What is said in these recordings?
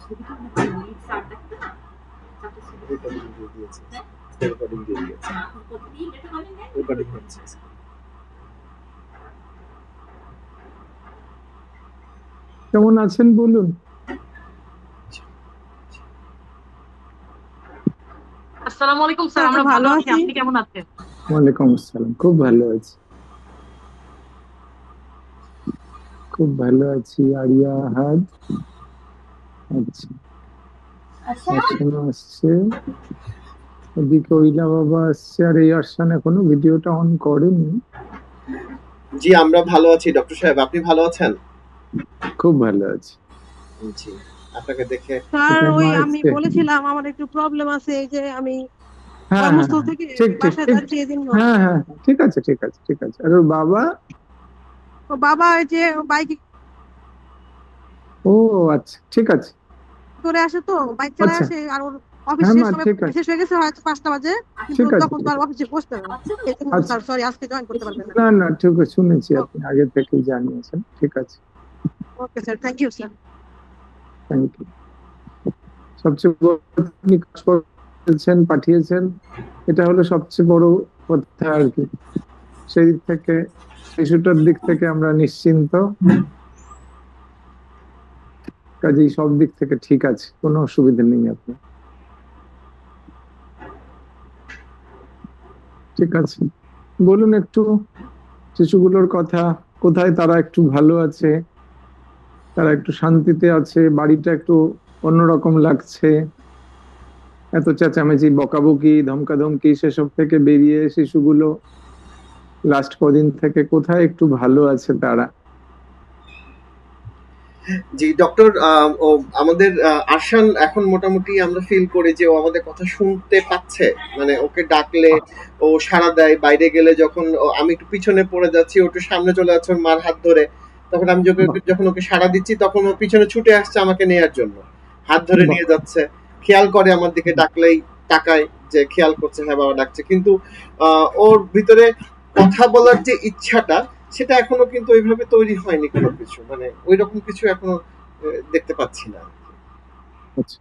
কেমন আছেন বলুন? আসসালামু আলাইকুম স্যার, আমরা ভালো আছি। আপনি কেমন আছেন? ওয়ালাইকুম আসসালাম, খুব ভালো আছি, খুব ভালো আছি। আরিয়া আহাদ, আচ্ছা, আসানো আসছে, ওদিকে ওইলা বাবা আসছে, আর এই আসান এখনো ভিডিওটা অন করেনি। জি, আমরা ভালো আছি ডক্টর সাহেব, আপনি ভালো আছেন? খুব ভালো আছি। জি, আপনাকে দেখে স্যার ওই আমি বলেছিলাম আমার একটু প্রবলেম আছে, এই যে আমি হ্যাঁ কর্মস্থল থেকে ঠিক ঠিক বাসায় ঠিক, যাচ্ছি এজন্য। হ্যাঁ হ্যাঁ ঠিক আছে ঠিক আছে ঠিক আছে। আর ওর বাবা? ও বাবা ওই যে বাইকে ও আচ্ছা, ঠিক আছে, করে আসে, তো বাইক চালায় আচ্ছা, আসে, আর ওর অফিস হ্যাঁ শেষ মা হবে, ঠিক আছে, শেষ হয়ে গেছে হয়তো 5টা বাজে, কিন্তু ঠিক আছে, তখন তো আর অফিসে বসতে হবে না। এজন্য আচ্ছা, স্যার সরি, আজকে জয়েন করতে পারবেন না। না না ঠিক আছে, শুনেছি আপনি আগে থেকেই জানিয়েছেন, ঠিক আছে, okay sir, thank you sir. Thank you. সবচেয়ে বড় আপনি কাজ করেছেন, পাঠিয়েছেন, এটা হলো সবচেয়ে বড় কথা আর কি। সেই দিক থেকে, শিশুটার দিক থেকে আমরা নিশ্চিন্ত, কাজেই সব দিক থেকে ঠিক আছে, কোনো অসুবিধা নেই আপনার, ঠিক আছে। বলুন একটু শিশুগুলোর কথা, কোথায় তারা একটু ভালো আছে, তারা একটু শান্তিতে আছে, বাড়িটা একটু অন্যরকম লাগছে, এত চেঁচামেচি বকাবকি ধমকাধমকি সেসব থেকে বেরিয়ে শিশুগুলো লাস্ট কদিন থেকে কোথায় একটু ভালো আছে তারা? জি ডক্টর, আমাদের আরশান এখন মোটামুটি আমরা ফিল করি যে ও আমাদের কথা শুনতে পাচ্ছে, মানে ওকে ডাকলে ও সাড়া দেয়। বাইরে গেলে যখন আমি একটু পিছনে পড়ে যাচ্ছি, ও একটু সামনে চলে যাচ্ছে ওর মার হাত ধরে, তখন আমি যখন ওকে সাড়া দিচ্ছি তখন ও পিছনে ছুটে আসছে আমাকে নেয়ার জন্য, হাত ধরে নিয়ে যাচ্ছে, খেয়াল করে আমার দিকে ডাকলেই তাকায় যে খেয়াল করছে হ্যাঁ বাবা ডাকছে, কিন্তু ওর ভিতরে কথা বলার যে ইচ্ছাটা সেটা এখনো কিন্তু ওইভাবে তৈরি হয়নি কোনো কিছু, মানে ওই রকম কিছু এখনো দেখতে পাচ্ছি না। আচ্ছা,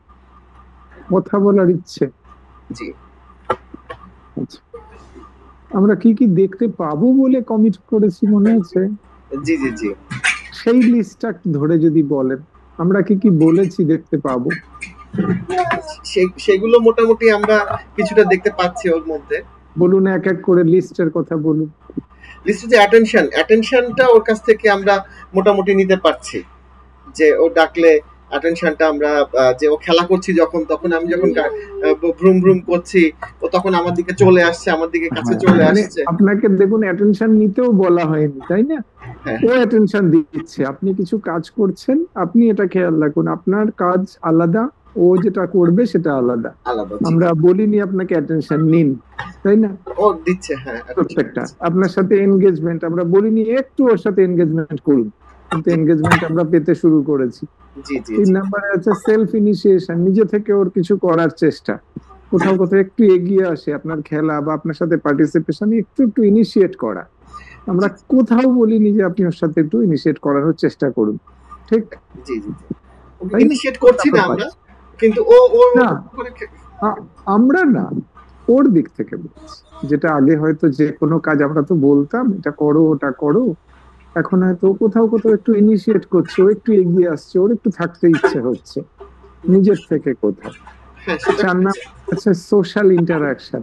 কথা বলার ইচ্ছে, জি আচ্ছা, আমরা কি কি দেখতে পাবো বলে কমিট করেছি মনে আছে? জি জি জি, সেই লিস্টটা ধরে যদি বলেন, আমরা কি কি বলেছি দেখতে পাবো? সেগুলো মোটামুটি আমরা কিছুটা দেখতে পাচ্ছি ওর মধ্যে। বলুন এক এক করে লিস্টের কথা বলুন। লিস্টে যে অ্যাটেনশনটা ওর কাছ থেকে আমরা মোটামুটি নিতে পারছি, যে ও ডাকলে অ্যাটেনশনটা আমরা, যে ও খেলা করছি যখন, তখন আমি যখন ভ্রুম ভ্রুম করছি ও তখন আমার দিকে চলে আসছে, আমার দিকে কাছে চলে আসছে। আপনাকে দেখুন অ্যাটেনশন নিতেও বলা হয়নি, তাই না? ও অ্যাটেনশন দিচ্ছে, আপনি কিছু কাজ করছেন, আপনি এটা খেয়াল রাখুন, আপনার কাজ আলাদা, ও যেটা করবে সেটা আলাদা। আমরা বলিনি আপনাকে অ্যাটেনশন নিন, তাই না? ও দিচ্ছে, হ্যাঁ প্রত্যেকটা আপনার সাথে এনগেজমেন্ট, আমরা বলিনি একটু ওর সাথে এনগেজমেন্ট করুন, কিন্তু এনগেজমেন্ট আমরা পেতে শুরু করেছি। 3 নম্বরে আছে সেলফ ইনিশিয়েশন, নিজে থেকে ওর কিছু করার চেষ্টা, কোথাও কোথাও একটু এগিয়ে আসে, আপনার খেলা বা আপনার সাথে পার্টিসিপেশন একটু একটু ইনিশিয়েট করা। আমরা কোথাও বলিনি যে আপনি ওর সাথে একটু ইনিশিয়েট করার চেষ্টা করুন, ঠিক? জি জি, ইনিশিয়েট করছি না আমরা, কিন্তু ও না, আমরা না, ওর দিক থেকে বলছি, যেটা আগে হয়তো যে কোনো কাজ আমরা তো বলতাম এটা করো ওটা করো, এখন হয়তো কোথাও কোথাও একটু ইনিশিয়েট করছে, ও একটু এগিয়ে আসছে, ওর একটু থাকতে ইচ্ছে হচ্ছে নিজের থেকে কোথাও। 4 নম্বর আছে সোশ্যাল ইন্টারাকশন,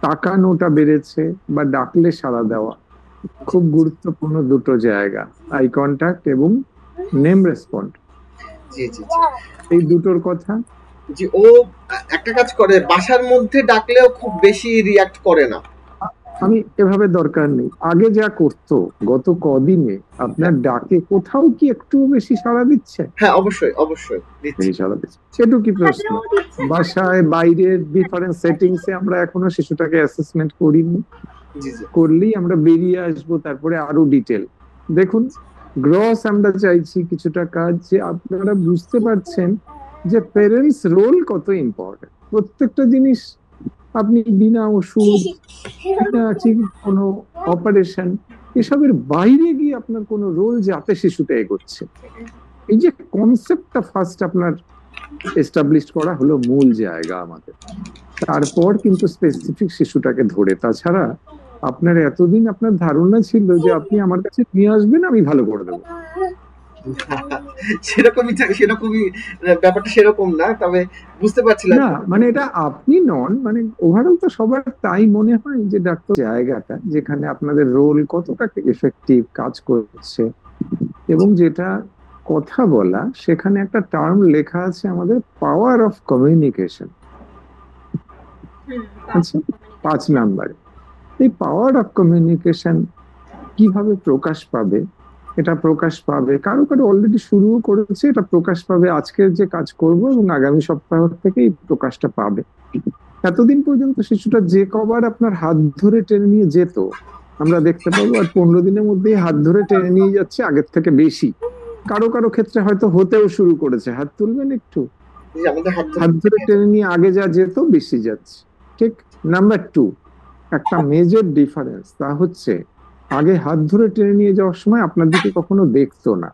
তাকানোটা বেড়েছে বা ডাকলে সাড়া দেওয়া, খুব গুরুত্বপূর্ণ দুটো জায়গা, আই কন্টাক্ট এবং নেম রেসপন্ড। জি জি, এই দুটোর কথা। জি, ও একটা কাজ করে, বাসার মধ্যে ডাকলেও খুব বেশি রিঅ্যাক্ট করে না। আমি এভাবে দরকার নেই, আগে যা করতো গত কদিনে আপনার ডাকে কোথাও কি একটু বেশি সাড়া দিচ্ছে? হ্যাঁ অবশ্যই অবশ্যই দিচ্ছে, সাড়া দিচ্ছে, সেটুকু কি প্রশ্ন? বাসায় বাইরের ডিফারেন্ট সেটিংস এ আমরা এখনো শিশুটাকে অ্যাসেসমেন্ট করিনি, করলেই আমরা বেরিয়ে আসবো, তারপরে আরো ডিটেল দেখুন। গ্রস আমরা চাইছি কিছুটা কাজ, যে আপনারা বুঝতে পারছেন যে প্যারেন্টস রোল কত ইম্পর্টেন্ট। প্রত্যেকটা জিনিস আপনি বিনা ওষুধ, বিনা কোনো অপারেশন, এসবের বাইরে গিয়ে আপনার কোনো রোল যাতে শিশুটা এগোচ্ছে, এই যে কনসেপ্টটা ফার্স্ট আপনার এস্টাবলিশ করা হলো মূল জায়গা আমাদের। তারপর কিন্তু স্পেসিফিক শিশুটাকে ধরে, তাছাড়া আপনার এতদিন আপনার ধারণা ছিল যে আপনি আমার কাছে নিয়ে আসবেন, আমি ভালো করে দেবো। সেরকমই ব্যাপারটা সেরকম না, তবে বুঝতে পারছিলাম না মানে এটা আপনি নন, মানে ওভারঅল তো সবার তাই মনে হয় যে ডাক্তার জায়গাটা যেখানে আপনাদের রোল কতটা এফেক্টিভ কাজ করছে, এবং যেটা কথা বলা, সেখানে একটা টার্ম লেখা আছে আমাদের, পাওয়ার অফ কমিউনিকেশন। আচ্ছা, 5 নাম্বারে এই পাওয়ার অফ কমিউনিকেশন কিভাবে প্রকাশ পাবে? এটা প্রকাশ পাবে, কারো কারো অলরেডি শুরুও করেছে, এটা প্রকাশ পাবে আজকের যে কাজ করব এবং আগামী সপ্তাহ থেকে এই প্রকাশটা পাবে। এতদিন পর্যন্ত শিশুটা যে কবার আপনার হাত ধরে টেনে নিয়ে যেত, আমরা দেখতে পাবো আর 15 দিনের মধ্যেই হাত ধরে টেনে নিয়ে যাচ্ছে আগের থেকে বেশি। কারো কারো ক্ষেত্রে হয়তো হতেও শুরু করেছে, হাত তুলবেন একটু, হাত ধরে টেনে নিয়ে আগে যা যেত বেশি যাচ্ছে। ঠিক। নাম্বার 2, একটা মেজর ডিফারেন্স, তা হচ্ছে আগে হাত ধরে টেনে নিয়ে যাওয়ার সময় আপনার দিকে কখনো দেখতো না,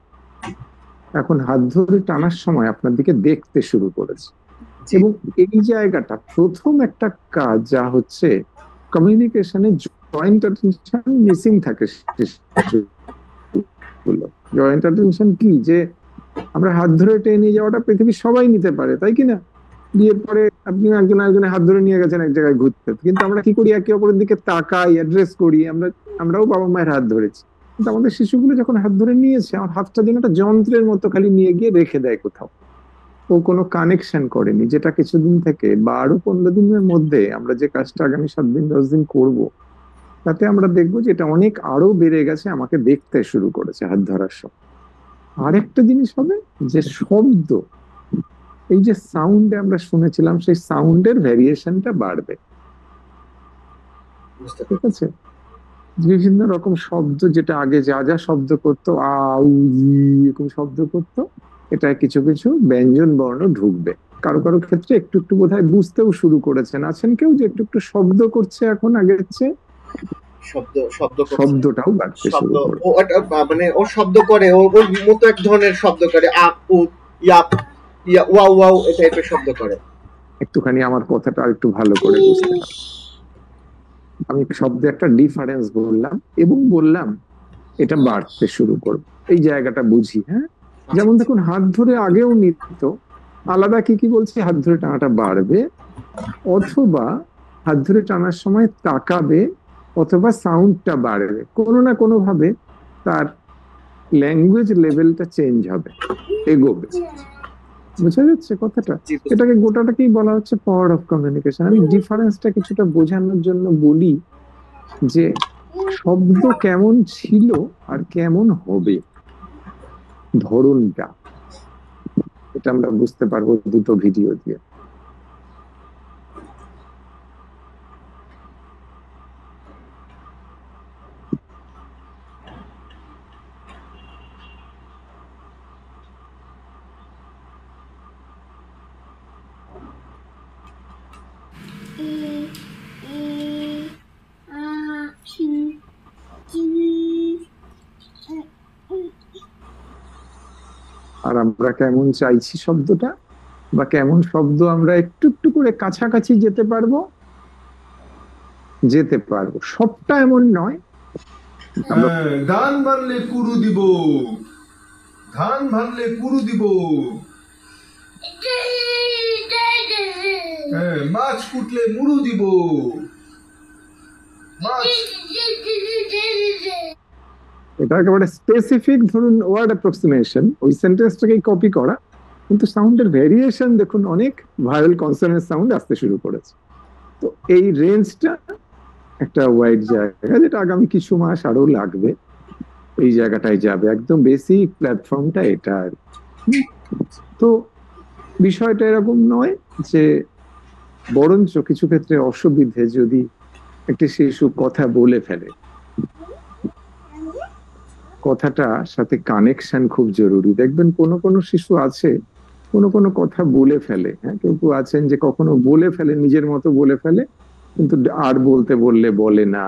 এখন হাত ধরে টানার সময় আপনার দিকে দেখতে শুরু করেছে। এবং এই জায়গাটা প্রথম একটা কাজ যা হচ্ছে, কমিউনিকেশনে জয়েন্ট অ্যাটেনশন মিসিং থাকে। জয়েন্ট অ্যাটেনশন কি, যে আমরা হাত ধরে টেনে নিয়ে যাওয়াটা পৃথিবীর সবাই নিতে পারে, তাই কি না? বিয়ের পরে আপনি একজনের হাত ধরে নিয়ে গেছেন এক জায়গায় ঘুরতে, কিন্তু আমরা কি করি, একে অপরের দিকে তাকাই, অ্যাড্রেস করি, আমরাও বাবা মায়ের হাত ধরেছি। কিন্তু আমাদের শিশুগুলো যখন হাত ধরে নিয়েছে, আমার হাতটা যেন একটা যন্ত্রের মতো খালি নিয়ে গিয়ে রেখে দেয় কোথাও, ও কোনো কানেকশন করেনি। যেটা কিছুদিন থেকে বা আরো 15 দিনের মধ্যে আমরা যে কাজটা আগামী 7 দিন 10 দিন করব, তাতে আমরা দেখবো যে এটা অনেক আরো বেড়ে গেছে, আমাকে দেখতে শুরু করেছে হাত ধরার সময়। আরেকটা জিনিস হবে যে শব্দ, এই যে সাউন্ড আমরা শুনেছিলাম, সেই সাউন্ডের ভ্যারিয়েশনটা বাড়বে। ঠিক আছে, বিভিন্ন রকম শব্দ, যেটা আগে যা যা শব্দ করতো, আউ এরকম শব্দ করতো, এটা কিছু কিছু ব্যঞ্জন বর্ণ ঢুকবে। কারো কারো ক্ষেত্রে একটু একটু বোধহয় বুঝতেও শুরু করেছেন, আছেন কেউ যে একটু একটু শব্দ করছে এখন আগের চেয়ে, শব্দটাও বাড়তে শুরু করে। মানে ও শব্দ করে, ওর মতো এক ধরনের শব্দ করে, আপ উ ইয়াপ ইয়া ওয়াও ওয়াও, এই টাইপের শব্দ করে। একটুখানি আমার কথাটা একটু ভালো করে বুঝতে হবে। আমি শব্দে একটা ডিফারেন্স বললাম এবং বললাম এটা বাড়তে শুরু করবে, এই জায়গাটা বুঝি। হ্যাঁ, যেমন দেখুন হাত ধরে আগেও নিত, আলাদা কি কি বলছি, হাত ধরে টানাটা বাড়বে, অথবা হাত ধরে টানার সময় তাকাবে, অথবা সাউন্ডটা বাড়বে, কোনো না কোনো ভাবে তার ল্যাঙ্গুয়েজ লেভেলটা চেঞ্জ হবে, এগোবে। বোঝা যাচ্ছে কথাটা? এটাকে গোটাটাকেই বলা হচ্ছে পাওয়ার অফ কমিউনিকেশন। আমি ডিফারেন্সটা কিছুটা বোঝানোর জন্য বলি যে শব্দ কেমন ছিল আর কেমন হবে, ধরনটা, এটা আমরা বুঝতে পারবো দুটো ভিডিও দিয়ে। আর আমরা কেমন চাইছি শব্দটা, বা কেমন শব্দ আমরা একটু একটু করে কাছাকাছি যেতে পারবো, সবটা এমন নয়। ধান ভানলে কুরু দিব, ধান ভানলে কুরু দিব, মাছ কুটলে মুড়ু দিব, এটা একেবারে স্পেসিফিক ধরুন ওয়ার্ড অ্যাপ্রক্সিমেশন, ওই সেন্টেন্সটাকেই কপি করা, কিন্তু সাউন্ডের ভেরিয়েশন দেখুন, অনেক ভায়োল কনসোনেন্ট সাউন্ড আসতে শুরু করেছে। তো এই রেঞ্জটা একটা ওয়াইড জায়গা, যেটা আগামী কিছু মাস আরো লাগবে, এই জায়গাটায় যাবে। একদম বেসিক প্ল্যাটফর্মটা এটা আর। তো বিষয়টা এরকম নয় যে, বরঞ্চ কিছু ক্ষেত্রে অসুবিধে, যদি একটি শিশু কথা বলে ফেলে, কথাটা সাথে কানেকশন খুব জরুরি। দেখবেন কোনো কোনো শিশু আছে কোনো কথা বলে ফেলে, হ্যাঁ, কেউ কেউ আছেন যে কখনো বলে ফেলে, নিজের মতো বলে ফেলে, কিন্তু আর বলতে বললে বলে না।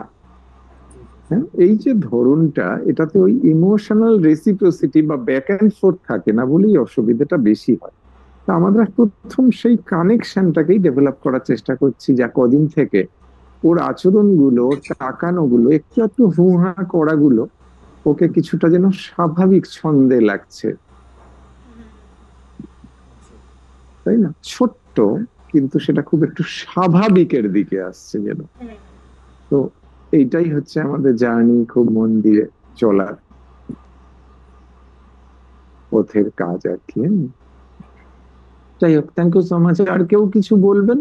হ্যাঁ, এই যে ধরনটা, এটাতে ওই ইমোশনাল রেসিপ্রোসিটি বা ব্যাক অ্যান্ড ফোর্থ থাকে না বলেই অসুবিধাটা বেশি হয়। তা আমরা প্রথম সেই কানেকশনটাকেই ডেভেলপ করার চেষ্টা করছি, যা কদিন থেকে ওর আচরণগুলো, ওর তাকানোগুলো, একটু একটু হুহা করাগুলো ওকে কিছুটা যেন স্বাভাবিক ছন্দে লাগছে, তাই না? ছোট্ট, কিন্তু সেটা খুব একটু স্বাভাবিকের দিকে আসছে যেন। তো এইটাই হচ্ছে আমাদের জার্নি, খুব মন দিয়ে চলার পথের কাজ আর কি। যাই হোক, থ্যাংক ইউ সো মাচ। আর কেউ কিছু বলবেন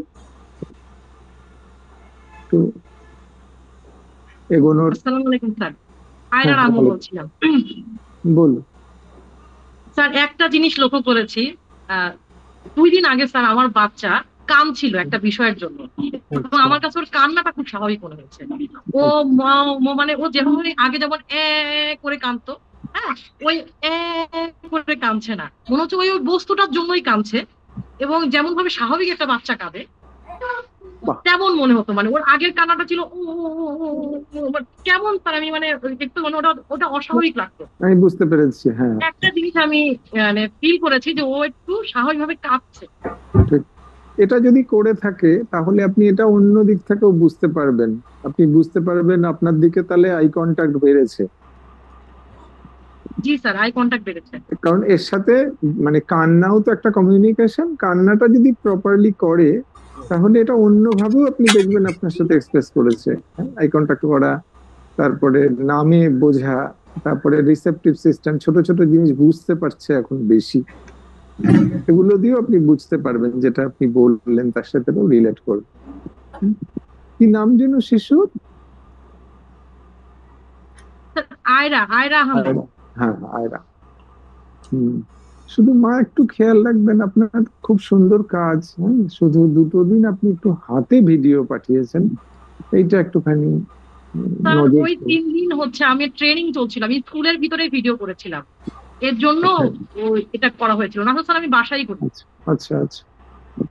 তো এগোনোর? আসসালামু আলাইকুম স্যার, আয়রা হ্যাঁ, রামু বলো বলছিলাম। বলো। স্যার একটা জিনিস লক্ষ্য করেছি, 2 দিন আগে স্যার আমার বাচ্চা কাঁদছিল একটা বিষয়ের জন্য, এবং আচ্ছা আমার কাছে ওর কান্নাটা খুব স্বাভাবিক মনে হয়েছে। ও মানে ও যেভাবে আগে যেমন করে কাঁদতো, হ্যাঁ, ওই করে কাঁদছে না, মনে হচ্ছে ওই ওই বস্তুটার জন্যই কাঁদছে। এবং যেমন ভাবে স্বাভাবিক একটা বাচ্চা কাঁদে বাহ, তেমন মনে হতো, মানে ওর আগের কান্নাটা ছিল কেমন স্যার, আমি মানে একটু মানে ওটা ওটা অস্বাভাবিক লাগতো। আমি বুঝতে পেরেছি, হ্যাঁ। একটা জিনিস আমি মানে ফিল করেছি যে ও একটু স্বাভাবিকভাবে কাঁপছে। ঠিক। এটা যদি করে থাকে তাহলে আপনি এটা অন্য দিক থেকেও বুঝতে পারবেন। আপনি বুঝতে পারবেন আপনার দিকে তাহলে আই কন্টাক্ট বেড়েছে, জি স্যার, আই কন্টাক্ট বেড়েছে। কারণ এর সাথে মানে কান্নাও তো একটা কমিউনিকেশন। কান্নাটা যদি প্রপারলি করে তাহলে এটা অন্যভাবেও আপনি দেখবেন আপনার সাথে এক্সপ্রেস করেছে। আই কন্টাক্ট করা, তারপরে নামে বোঝা, তারপরে রিসেপটিভ সিস্টেম, ছোট ছোট জিনিস বুঝতে পারছে এখন বেশি, এগুলো দিয়েও আপনি বুঝতে পারবেন, যেটা আপনি বললেন তার সাথে রিলেট করবেন। হুম। কি নাম যেন শিশুর? স্যার, আয়রা, আয়রা আহমেদ। আয়রা। হ্যাঁ, আয়রা। হুম। শুধু মা একটু খেয়াল রাখবেন, আপনার খুব সুন্দর কাজ। শুধু 2 দিন আপনি একটু হাতে ভিডিও পাঠিয়েছেন, এইটা একটুখানি স্যার নজর। ওই 3 দিন হচ্ছে আমি ট্রেনিং চলছিল, আমি স্কুলের ভিতরে ভিডিও করেছিলাম, এর জন্য আচ্ছা এটা করা হয়েছিল, না স্যার আমি বাসায় করি। আচ্ছা আচ্ছা আচ্ছা,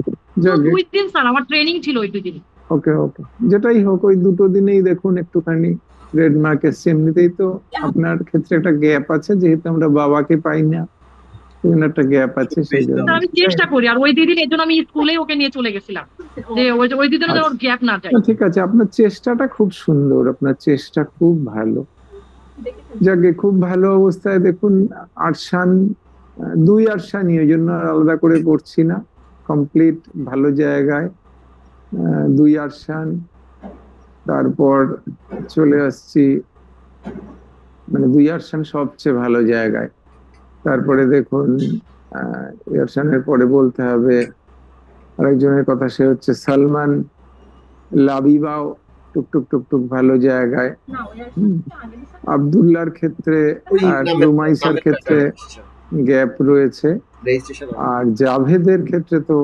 তো যাকে 2 দিন স্যার আমার ট্রেনিং ছিল ওই 2 দিন। ওকে ওকে, যেটাই হোক, ওই 2দিনেই দেখুন একটুখানি রেড মার্ক এসছে। এমনিতেই তো আপনার ক্ষেত্রে একটা গ্যাপ আছে, যেহেতু আমরা বাবাকে পাই না, সেখানে একটা গ্যাপ আছে, সেই জন্য। স্যার আমি চেষ্টা করি, আর ওই 2 দিন এর জন্য আমি স্কুলে ওকে নিয়ে চলে গেছিলাম, যে ওই 2 দিনে যেন আচ্ছা, ওর গ্যাপ না যায়। না, ঠিক আছে, আপনার চেষ্টাটা খুব সুন্দর, আপনার চেষ্টা খুব ভালো। যাকে খুব ভালো অবস্থায় দেখুন। আরশান, 2 আরশানি, ওই জন্য আর আলাদা করে করছি না, কমপ্লিট ভালো জায়গায়। 2 আরশান, তারপর চলে আসছি, মানে 2 আরশান সবচেয়ে ভালো জায়গায়। তারপরে দেখুন আরশানের পরে বলতে হবে আরেকজনের কথা, সে হচ্ছে সালমান। লাবিবাও টুকটুক টুকটুক ভালো জায়গায়। হুম। আব্দুল্লাহর ক্ষেত্রে ওই আর নামের রুমাইসার নামের ক্ষেত্রে প্যাটার্ন আসছে গ্যাপ রয়েছে। রেজিস্ট্রেশন। আর জাভেদের ক্ষেত্রে তো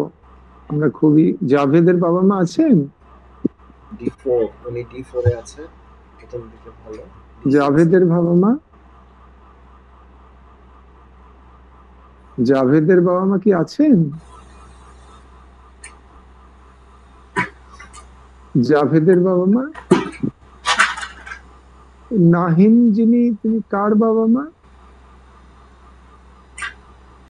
আমরা খুবই, জাভেদের বাবা মা আছেন? D4, উনি D4 এ আছে, প্রথম দিকে ভালো। জাভেদের বাবা মা, জাভেদের বাবা মা কি আছেন? জাভেদের বাবা মা, নাহিম যিনি, তিনি কার বাবা মা?